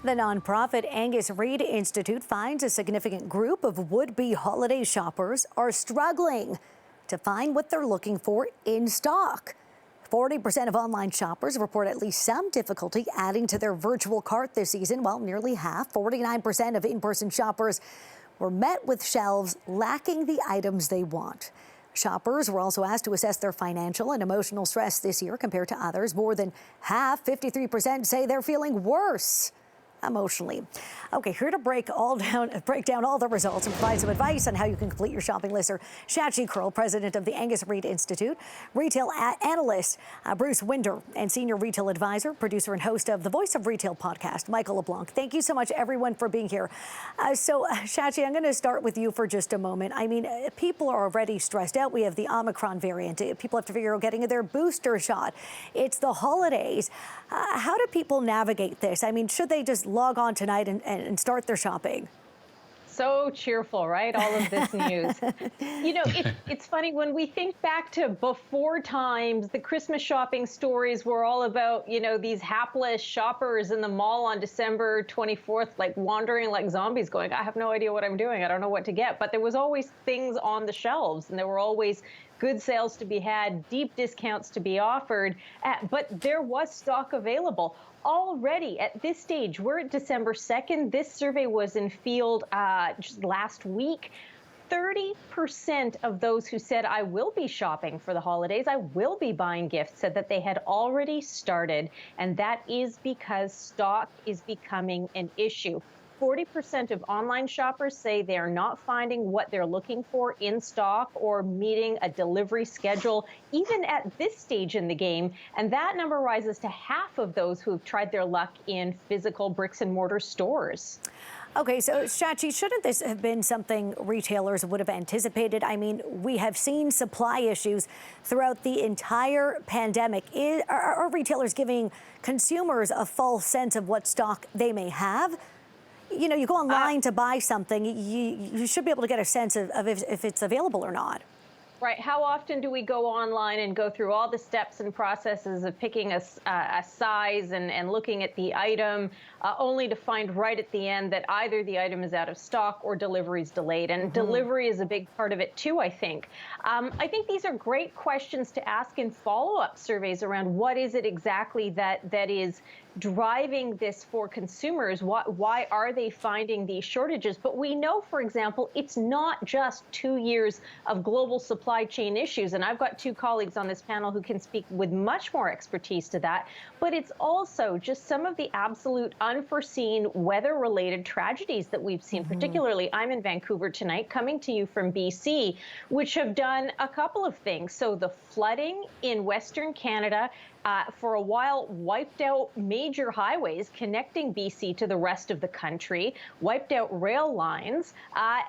The nonprofit Angus Reid Institute finds a significant group of would-be holiday shoppers are struggling to find what they're looking for in stock. 40% of online shoppers report at least some difficulty adding to their virtual cart this season, while nearly half, 49% of in-person shoppers, were met with shelves lacking the items they want. Shoppers were also asked to assess their financial and emotional stress this year compared to others. More than half, 53%, say they're feeling worse emotionally. Okay, here to break down all the results and provide some advice on how you can complete your shopping list are Shachi Kurl, president of the Angus Reid Institute, retail analyst Bruce Winder, and senior retail advisor, producer, and host of the Voice of Retail podcast, Michael Leblanc. Thank you so much, everyone, for being here. Shachi, I'm going to start with you for just a moment. I mean, people are already stressed out. We have the Omicron variant. People have to figure out getting their booster shot. It's the holidays. How do people navigate this? I mean, should they just log on tonight and start their shopping? So cheerful, right? All of this news. You know, it's funny when we think back to before times, the Christmas shopping stories were all about, you know, these hapless shoppers in the mall on December 24th, like wandering like zombies going, I have no idea what I'm doing. I don't know what to get. But there was always things on the shelves, and there were always good sales to be had, deep discounts to be offered, but there was stock available. Already at this stage, we're at December 2nd. This survey was in field just last week. 30% of those who said, I will be shopping for the holidays, I will be buying gifts, said that they had already started. And that is because stock is becoming an issue. 40% of online shoppers say they are not finding what they're looking for in stock or meeting a delivery schedule, even at this stage in the game. And that number rises to half of those who have tried their luck in physical bricks and mortar stores. Okay, so Shachi, shouldn't this have been something retailers would have anticipated? I mean, we have seen supply issues throughout the entire pandemic. Are retailers giving consumers a false sense of what stock they may have? You know, you go online to buy something, you should be able to get a sense of if it's available or not. Right. How often do we go online and go through all the steps and processes of picking a size and looking at the item, only to find right at the end that either the item is out of stock or delivery is delayed? And delivery is a big part of it, too, I think. I think these are great questions to ask in follow-up surveys around what is it exactly that is driving this for consumers. Why are they finding these shortages? But we know, for example, it's not just 2 years of global supply chain issues. And I've got two colleagues on this panel who can speak with much more expertise to that. But it's also just some of the absolute unforeseen weather-related tragedies that we've seen. Particularly, I'm in Vancouver tonight, coming to you from BC, which have done a couple of things. So the flooding in Western Canada for a while wiped out major highways connecting BC to the rest of the country, wiped out rail lines,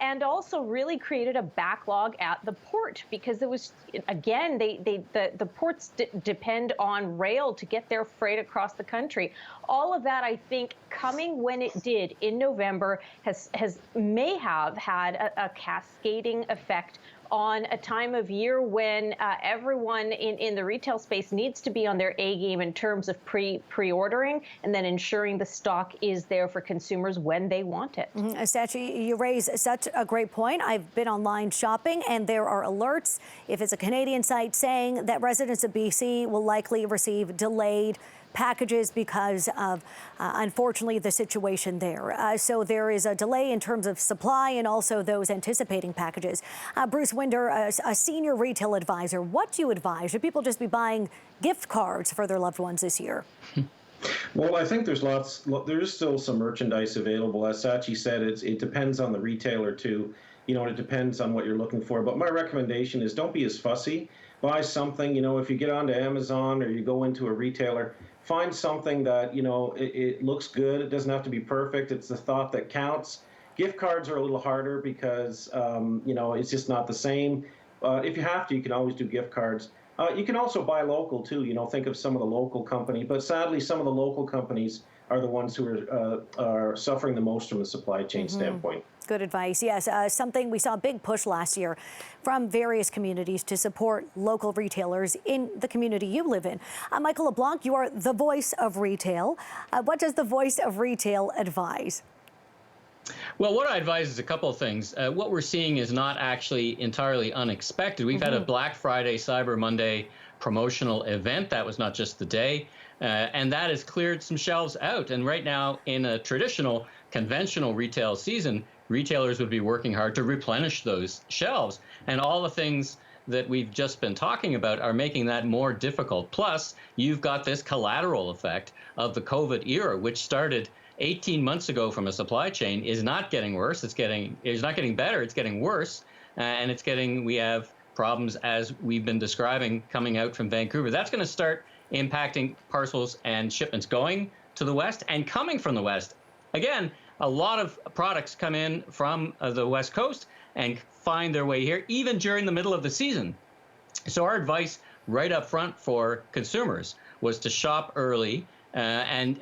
and also really created a backlog at the port because it was, again, the ports depend on rail to get their freight across the country. All of that, I think, coming when it did in November may have had a cascading effect on a time of year when everyone in the retail space needs to be on their A game in terms of pre-ordering and then ensuring the stock is there for consumers when they want it. Shachi, you raise such a great point. I've been online shopping and there are alerts, if it's a Canadian site, saying that residents of BC will likely receive delayed packages because of, unfortunately, the situation there. So there is a delay in terms of supply and also those anticipating packages. Bruce Winder, a senior retail advisor, what do you advise? Should people just be buying gift cards for their loved ones this year? Well, I think there's still some merchandise available. As Shachi said, it depends on the retailer too. You know, it depends on what you're looking for. But my recommendation is don't be as fussy. Buy something, you know, if you get onto Amazon or you go into a retailer, find something that, you know, it looks good. It doesn't have to be perfect. It's the thought that counts. Gift cards are a little harder because, you know, it's just not the same. If you have to, you can always do gift cards. You can also buy local, too. You know, think of some of the local company. But sadly, some of the local companies are the ones who are suffering the most from the supply chain standpoint. Good advice. Yes, something we saw a big push last year from various communities to support local retailers in the community you live in. Michael Leblanc, you are the voice of retail. What does the voice of retail advise? Well, what I advise is a couple of things. What we're seeing is not actually entirely unexpected. We've had a Black Friday, Cyber Monday promotional event. That was not just the day. And that has cleared some shelves out. And right now, in a traditional, conventional retail season, retailers would be working hard to replenish those shelves. And all the things that we've just been talking about are making that more difficult. Plus, you've got this collateral effect of the COVID era, which started 18 months ago from a supply chain, is not getting worse. It's not getting better. It's getting worse. And we have problems, as we've been describing, coming out from Vancouver. That's going to start impacting parcels and shipments going to the West and coming from the West. Again, a lot of products come in from the West Coast and find their way here, even during the middle of the season. So our advice right up front for consumers was to shop early and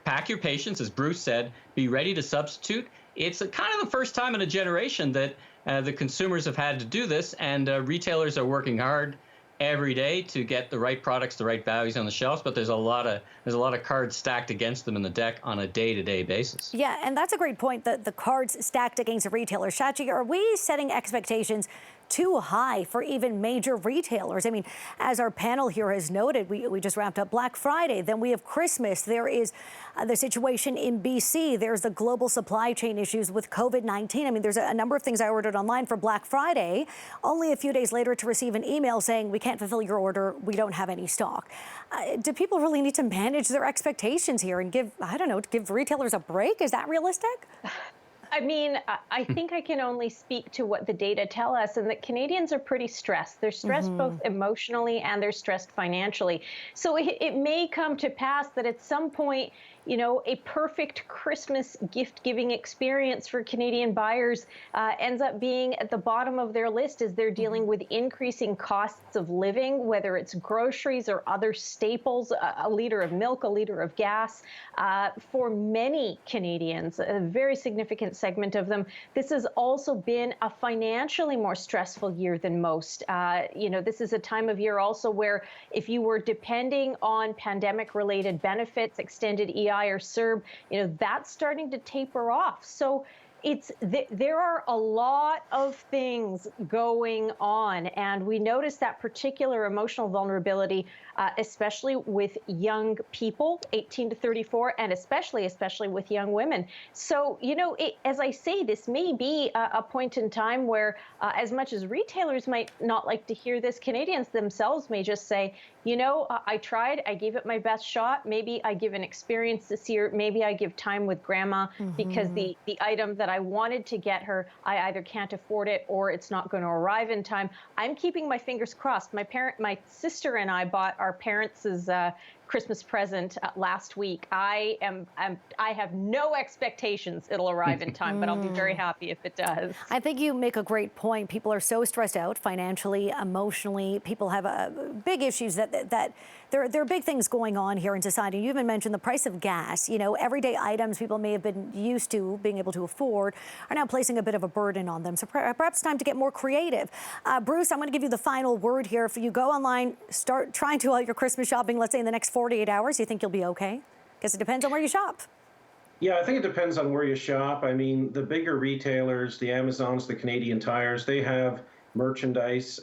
pack your patience, as Bruce said, be ready to substitute. It's kind of the first time in a generation that the consumers have had to do this, and retailers are working hard every day to get the right products, the right values on the shelves, but there's a lot of cards stacked against them in the deck on a day-to-day basis. Yeah, and that's a great point, the cards stacked against a retailer. Shachi, are we setting expectations too high for even major retailers? I mean, as our panel here has noted, we just wrapped up Black Friday, then we have Christmas, there is the situation in BC, there's the global supply chain issues with COVID-19. I mean, there's a number of things I ordered online for Black Friday, only a few days later to receive an email saying, we can't fulfill your order, we don't have any stock. Do people really need to manage their expectations here and give retailers a break? Is that realistic? I mean, I think I can only speak to what the data tell us, and that Canadians are pretty stressed. They're stressed both emotionally and they're stressed financially. So it may come to pass that at some point, a perfect Christmas gift-giving experience for Canadian buyers ends up being at the bottom of their list as they're dealing with increasing costs of living, whether it's groceries or other staples, a liter of milk, a liter of gas. For many Canadians, a very significant segment of them, this has also been a financially more stressful year than most. This is a time of year also where if you were depending on pandemic-related benefits, extended EI or CERB, that's starting to taper off. So there are a lot of things going on, and we notice that particular emotional vulnerability, especially with young people, 18 to 34, and especially with young women. So, as I say, this may be a point in time where, as much as retailers might not like to hear this, Canadians themselves may just say, I tried, I gave it my best shot. Maybe I give an experience this year. Maybe I give time with grandma because the item that I wanted to get her, I either can't afford it or it's not going to arrive in time. I'm keeping my fingers crossed. My sister and I bought our parents' Christmas present last week. I have no expectations it'll arrive in time, but I'll be very happy if it does. I think you make a great point. People are so stressed out financially, emotionally. People have big issues that there are big things going on here in society. You even mentioned the price of gas. Everyday items people may have been used to being able to afford are now placing a bit of a burden on them. So perhaps it's time to get more creative. Bruce, I'm going to give you the final word here. If you go online, start trying to do all your Christmas shopping, let's say in the next 48 hours, you think you'll be okay? Because it depends on where you shop. Yeah, I think it depends on where you shop. I mean, the bigger retailers, the Amazons, the Canadian Tires, they have merchandise.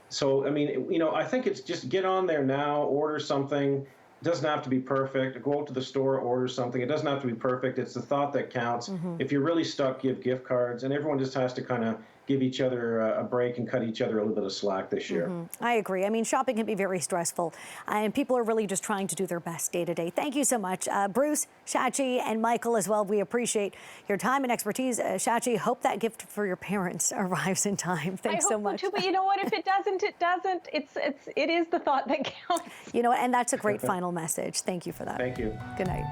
So, I mean, I think it's just get on there now, order something. It doesn't have to be perfect. Go out to the store, order something. It doesn't have to be perfect. It's the thought that counts. If you're really stuck, give gift cards. And everyone just has to kind of give each other a break and cut each other a little bit of slack this year. I agree. I mean, shopping can be very stressful, and people are really just trying to do their best day to day. Thank you so much, Bruce, Shachi, and Michael as well. We appreciate your time and expertise. Shachi, hope that gift for your parents arrives in time. Thanks so much. I hope so too, but you know what? If it doesn't, it doesn't. It is the thought that counts. And that's a great final message. Thank you for that. Thank you. Good night.